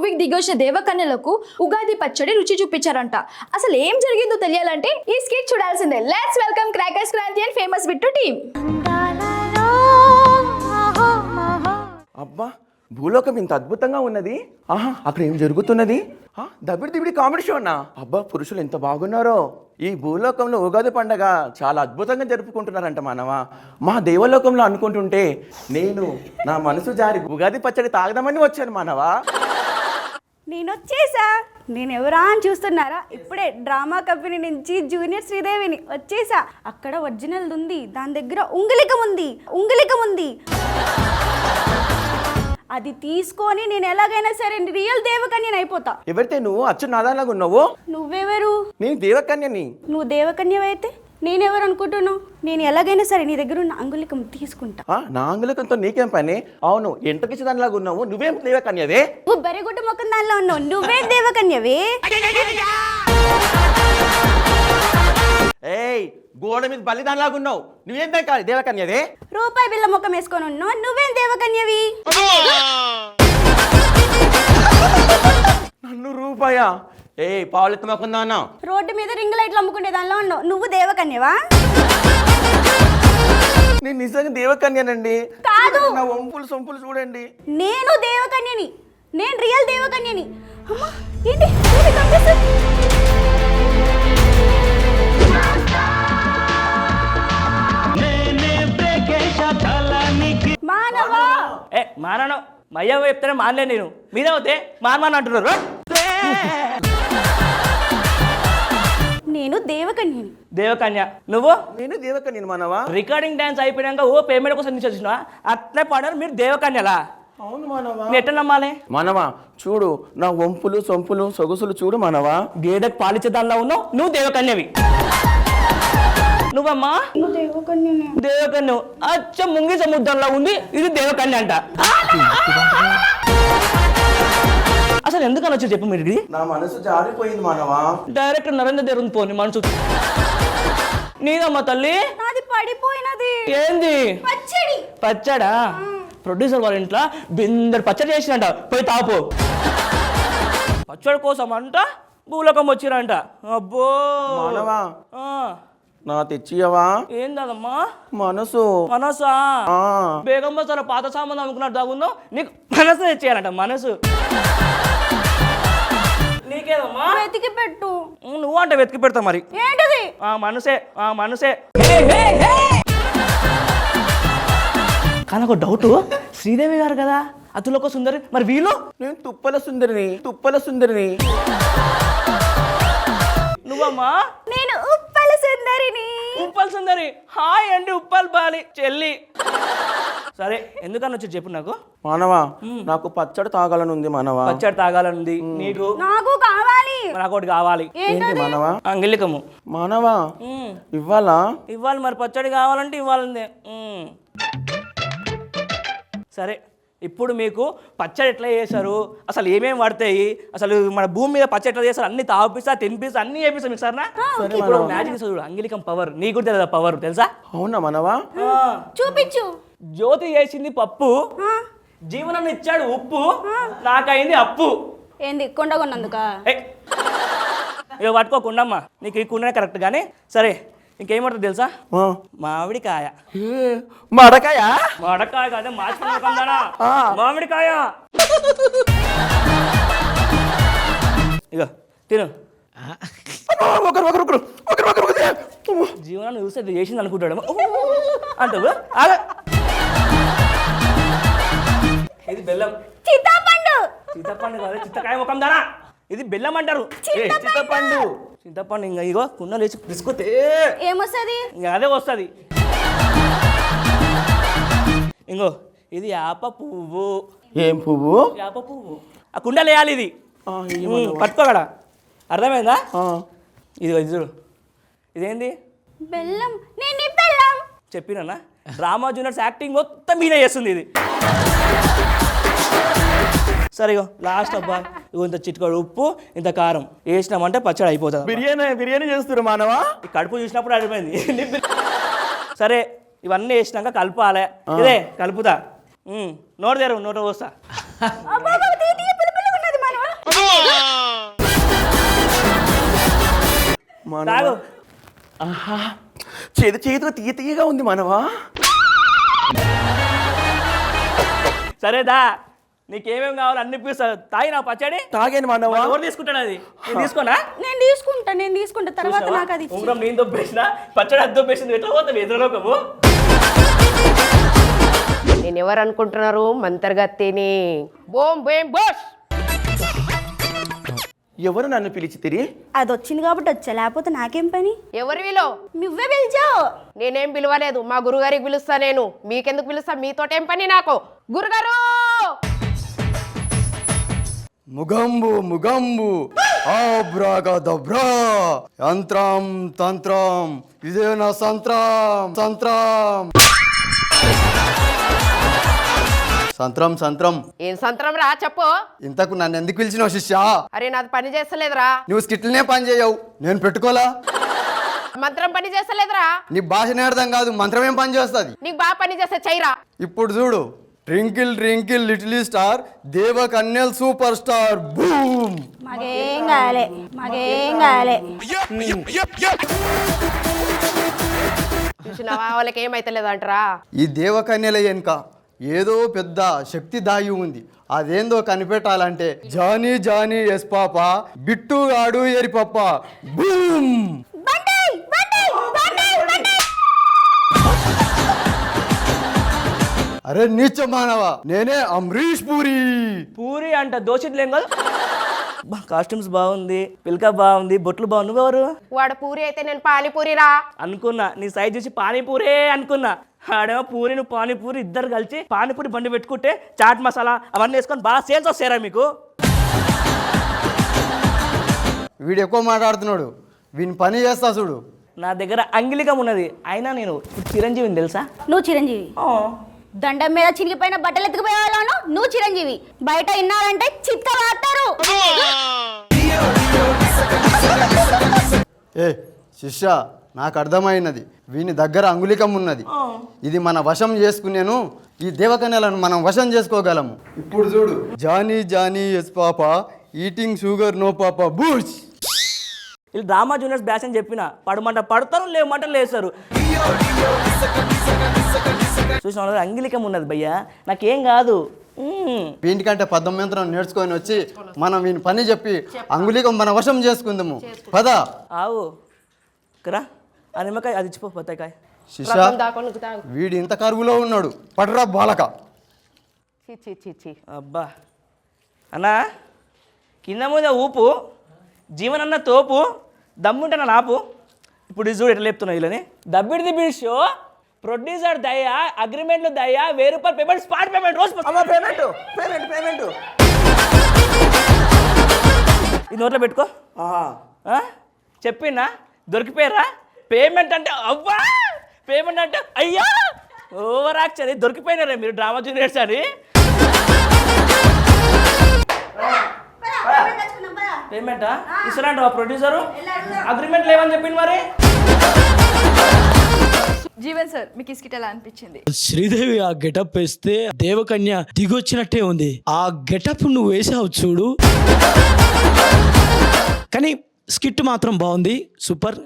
మూవీకి దిగొచ్చిన దేవకన్యలకు ఉగాది పచ్చడి రుచి చూపించారంట. అసలు ఏం జరిగిందో తెలియాలంటే ఈ స్కిట్ చూడాల్సిందే. Let's welcome crackers Kranthi and famous Bittu team. అబ్బా, భూలోకం ఇంత అద్భుతంగా ఉన్నది. ఆహా, అక్కడ ఏం జరుగుతున్నది? దబిడి దిబిడి కామెడీ షో అన్నా. అబ్బా, పురుషులు ఎంత బాగున్నారో. ఈ భూలోకంలో ఉగాది పండగ చాలా అద్భుతంగా జరుపుకుంటున్నారంట మానవా. మా దేవలోకంలో అనుకుంటుంటే నేను నా మనసు జారి ఉగాది పచ్చడి తాగదామని వచ్చాను మానవా. నేను వచ్చేసా. నేను ఎవరా అని చూస్తున్నారా? ఇప్పుడే డ్రామా కంపెనీ నుంచి జూనియర్ శ్రీదేవిని వచ్చేసా. అక్కడ ఒరిజినల్ ఉంది, దాని దగ్గర ఉంగలికం ఉంది. అది తీసుకొని నేను ఎలాగైనా సరే రియల్ దేవకన్యని అయిపోతా. ఎవరితే నువ్వు? అచ్చు నాదాలాగా ఉన్నావు. నువ్వెవరు? నేను దేవకన్యని. నువ్వు దేవకన్యవైతే నేనెవరు అనుకుంటున్నావు? నేను ఎలాగైనా సరే నీ దగ్గర ఉన్న అంగుళికం తీసుకుంటా. నా అంగుళికంతో నీకేం పని? అవును, ఎంటకిచ్చి దానిలాగా ఉన్నావు. నువ్వేం దేవకన్యవే? నువ్వు బరిగుడ్డ మొక్కం దానిలో ఉన్నావు. నువ్వేం దేవకన్యవే? ఏయ్, గోడ మీద బలిదానిలాగా ఉన్నావు. నువ్వేం దేవకన్యవే? రూపాయి బిల్ల ముఖం వేసుకొని ఉన్నావు. నువ్వేం దేవకన్యవి? నన్ను రూపాయా? ఏ పావులెత్త మొక్కుందా అన్నా. రోడ్డు మీద రింగ్ లైట్లు అమ్ముకునే దానిలో ఉన్నావు. నువ్వు దేవకన్యవా? నేను నిజంగా దేవకన్యనండి. కాదు, నా వంపులు సొంపులు చూడండి. నేను దేవకన్యని. నేను రియల్ దేవకన్యని. అమ్మా, ఏంటి కనిపిస్తుంది? మానవా మానను మయ్య చెప్తానే మానలే. నేను మీరే అవుతే మానమాన అంటున్నారు. నేను దేవకన్యని. దేవకన్య నువ్వు? నేను దేవకన్యను మానవా. రికార్డింగ్ డాన్స్ అయిపోయాక ఓ పేమెంట్ కోసం నుంచి వచ్చిన అట్లే పాడారు మీరు దేవకన్యలా? అవును మానవా. నేను ఎట్లా నమ్మాలి? మానవా చూడు, నా వంపులు సొంపులు సొగసులు చూడు మానవా. గేదెకు పాలిచ్చే దానిలో ఉన్నావు. నువ్వు దేవకన్యవి. నువ్వమ్మా దేవకన్య అచ్చ ముంగి సముద్రంలో ఉంది. ఇది దేవకన్య అంట. అసలు ఎందుకని వచ్చి చెప్పు మీరు? ఇది నా మనసు జారిపోయింది మానవా. డైరెక్టర్ నరేంద్ర దేవ్ పోని మనసు నీదమ్మా తల్లి. నాది పడిపోయినది. ఏంది? పచ్చడి. పచ్చడా? ప్రొడ్యూసర్ వాళ్ళ ఇంట్లో బిందెడు పచ్చడి చేసినంట. పోయి తాపు. పచ్చడి కోసం అంట భూలోకం వచ్చిరంట. అబ్బో మానవా, నా తెచ్చియవా? ఏందమ్మా మనసు? మనసా? బేగం బజార్ పాత సామాన్ అమ్ముకున్నట్టు దాగుందో నీకు మనసు తెచ్చేయాలంట. మనసు నీకేదమ్మా? వెతికి పెట్టు. నువ్వు అంటే వెతికి పెడతా మరి. ఏంటది? మనసే. కానీ ఒక డౌట్, శ్రీదేవి గారు కదా అతులొక సుందరి, మరి వీళ్ళు? నేను తుప్పల సుందరిని. నువ్వమ్మా? నేను ఉప్పల సుందరిని. ఉప్పల్ సుందరి. హాయ్ అండి ఉప్పల్ బాలి చెల్లి. సరే, ఎందుకని వచ్చి చెప్పు నాకు. మానవా, నాకు పచ్చడి తాగాలని ఉంది మానవా. పచ్చడి తాగాలనుంది నీకు? నాకు కావాలి. నాకు ఒకటి కావాలి. ఏంటి మానవా? అంగిలికము. మానవా, ఇవ్వాలా? ఇవ్వాలి మరి. పచ్చడి కావాలంటే ఇవ్వాలందే. సరే, ఇప్పుడు మీకు పచ్చడి ఎట్లా చేశారు, అసలు ఏమేమి పడతాయి, అసలు మన భూమి మీద పచ్చడి ఎట్లా చేస్తారు అన్ని తాపిస్తా, తినిపిస్తా, అన్ని చేపిస్తా మీకు సరేనా? ఇప్పుడు మ్యాజిక్ చూడు, అంగిలికం పవర్. నీకు కూడా తెలియదా పవర్? తెలుసా? అవునా మానవా? చూపించు. జ్యోతి చేసింది పప్పు, జీవనాన్ని ఇచ్చాడు ఉప్పు, నాకైంది అప్పు. ఏంది కొండ కొన్నందుక? ఇక పట్టుకోకుండమ్మా, నీకు ఈ కుండనే కరెక్ట్. కానీ సరే, ఇంకేమంటుంది తెలుసా? మామిడికాయ. మామిడికాయ కాదే మార్చుకున్నా. మామిడికాయ ఇక తిను. జీవనాన్ని చూస్తే చేసింది అనుకుంటాడు అంటావు. ఇది బెల్లం. చింతపండు కాదు, చింతకాయ ముఖం దానా. ఇది బెల్లం అంటారు. చింతపండు ఇంకా ఇగో కుండ లేచి తీసుకొస్తే ఏమొస్తుంది? ఇంకా అదే వస్తుంది. ఇంకో ఇది యాప పువ్వు. ఏం పువ్వు? యాప పువ్వు. ఆ కుండలు వేయాలి. ఇది పట్టుకోగడ. అర్థమైందా? ఇది చూడు. ఇదేంది? బెల్లం. నేను బెల్లం చెప్పినా? డ్రామా జూనియర్స్ యాక్టింగ్ మొత్తం మీనే చేస్తుంది ఇది. సరే, లాస్ట్ అబ్బా, ఇంత చిటికాడు ఉప్పు, ఇంత కారం వేసినామంటే పచ్చడి అయిపోతుంది. బిర్యానీ చేస్తున్నారు మానవా. కడుపు చూసినప్పుడు అడిపోయింది. సరే, ఇవన్నీ వేసినాక కలపాలి. ఇదే కలుపుతా. నోరు తెరు, నోట పోస్తా. తాగు. ఆహా చేదు చేదుగా తీయ తీయగా ఉంది మనవా. సరేదా, నీకేమేం కావాలో అన్ని ఇప్పిస్తా. తాగి నా పచ్చడి. తాగాను మనవా. ఎవరు తీసుకుంటాడు అది? నేను తీసుకోనా? నేను తీసుకుంటా తర్వాత చూసావా? నాకు అది ఇచ్చి. ఉంగరం నేను దొబ్బేసిన, పచ్చడి అది దొబ్బేసింది. ఎట్లా పోతావు ఎదురులోకము? నేను ఎవరు అనుకుంటున్నారు? మంతర్గత్తిని. బోం బేం బోష్. ఎవరు నన్ను పిలిచి తిరిగి? అది వచ్చింది కాబట్టి వచ్చా, లేకపోతే నాకేం పని? ఎవరు వీలో? నువ్వే పిలిచావు. నేనేం పిలవలేదు, మా గురుగారికి పిలుస్తా. నేను మీకెందుకు పిలుస్తా? మీతోటేం పని నాకు? గురుగారు! ముగంబు ముగంబు ఆబ్రాగదబ్రా యంత్రం తంత్రం ఇదే నా సంత్రం సంత్రం సంత్రం సంత్రం. ఏం సంతరం రా చెప్పు. ఇంతకు నన్ను ఎందుకు పిలిచినావు శిష్యా? అరే నాది పని చేస్తలేదురా. నువ్వు స్కిట్లనే పని చేయవు, నేను పెట్టుకోలా. మంత్రం పని చేస్తలేదురా. నీ భాష నేర్దం కాదు, మంత్రం ఏం పని చేస్తుంది? నీకు బాగా పని చేస్తే చెయ్యరా. ఇప్పుడు చూడు, ట్రింకిల్ ట్రింకిల్ లిటిల్ స్టార్, దేవ కన్యల్ సూపర్ స్టార్, బూమ్. మాకేం కాలే, మాకేం కాలే. చూసినావా, వాళ్ళకి ఏమైతలేదు అంటారా. ఈ దేవకన్యల వెనుక ఏదో పెద్ద శక్తి దాగి ఉంది. అదేందో కనిపెట్టాలంటే జానీ జానీ ఎస్ పాప, బిట్టు ఆడు ఎరి పప్ప, బూమ్. అరే నీచ మానవ, నేనే అమరీష్ పూరి. పూరి అంట దోషిట్లేం కదా. కాస్ట్యూమ్స్ బాగుంది, పిల్క బాగుంది, బొట్లు బాగుంది. నువ్వెవరు? వాడు పూరి అయితే నేను పానీపూరిరా అనుకున్నా, నీ సైజ్ చూసి పానీపూరే అనుకున్నా. ఆడేమో పూరి, నువ్వు పానీపూరి, ఇద్దరు కలిసి పానీపూరి బండి పెట్టుకుంటే చాట్ మసాలా అవన్నీ వేసుకొని బాగా సేల్స్ వస్తారా మీకు? వీడు ఎక్కువ మాట్లాడుతున్నాడు, వీని పని చేస్తా చూడు. నా దగ్గర అంగిలికం ఉన్నది, అయినా నేను చిరంజీవిని తెలుసా? నువ్వు చిరంజీవి. దండం మీద చిరిగిపోయిన బట్టలు ఎత్తుకుపోయే వాళ్ళను నువ్వు చిరంజీవి. బయట విన్నారంటే చిత్త వాడతారు. ఏ శిష్య, నాకు అర్థమైనది, వీని దగ్గర అంగుళికం ఉన్నది. ఇది మన వశం చేసుకునేను. ఈ దేవకన్యలను మనం వశం చేసుకోగలము. ఇప్పుడు చూడు, Johnny Johnny yes papa, eating sugar no papa, బూచ్. వీళ్ళు డ్రామా జూనియర్స్ బ్యాచ్ అని చెప్పిన, పడమంట పడతారు, లేమంట లేస్తారు. చూసిన అంగిలికం ఉన్నది భయ్యా, నాకేం కాదు. వీటికంటే పద్దమంత్రం నేర్చుకొని వచ్చి మనం వీని పని చెప్పి అంగుళికం మన వశం చేసుకుందాము. పద. ఆవు కరా, ఆ నిమ్మకాయ అది ఇచ్చిపో, బత్తాయికాయ. శిష్య, వీడు ఇంత కరువులో ఉన్నాడు, పడరా బాలక. అబ్బా అన్నా, కింద మీద ఊపు, జీవనన్న తోపు, దమ్ముంటే నా నాపు. ఇప్పుడు ఇది చూడు ఎట్లా లేపుతున్నావు వీళ్ళని. దబ్బిడి దిబ్బిడి షో, ప్రొడ్యూసర్ దయ్యా, అగ్రిమెంట్లు దయ్యా, ₹1000 పేమెంట్, స్పాట్ పేమెంట్, రోజు పేమెంట్ పేమెంట్ పేమెంట్. ఇది నోట్లో పెట్టుకో. చెప్పినా దొరికిపోయారా? పేమెంట్ అంటే అవ్వా, పేమెంట్ అంటే అయ్యా, ఓవర్ యాక్షన్. దొరికిపోయినారా మీరు డ్రామా జూనియర్స్ అని? పేమెంటా ఇస్తారంట ప్రొడ్యూసరు? అగ్రిమెంట్ లేవని చెప్పింది మరి. జీవన్ సార్, మీకు ఈ స్కిట్ ఎలా అనిపించింది? శ్రీదేవి ఆ గెటప్ వేస్తే దేవకన్య దిగొచ్చినట్టే ఉంది. ఆ గెటప్ నువ్వు వేసావు చూడు, కానీ స్కిట్ మాత్రం బాగుంది, సూపర్.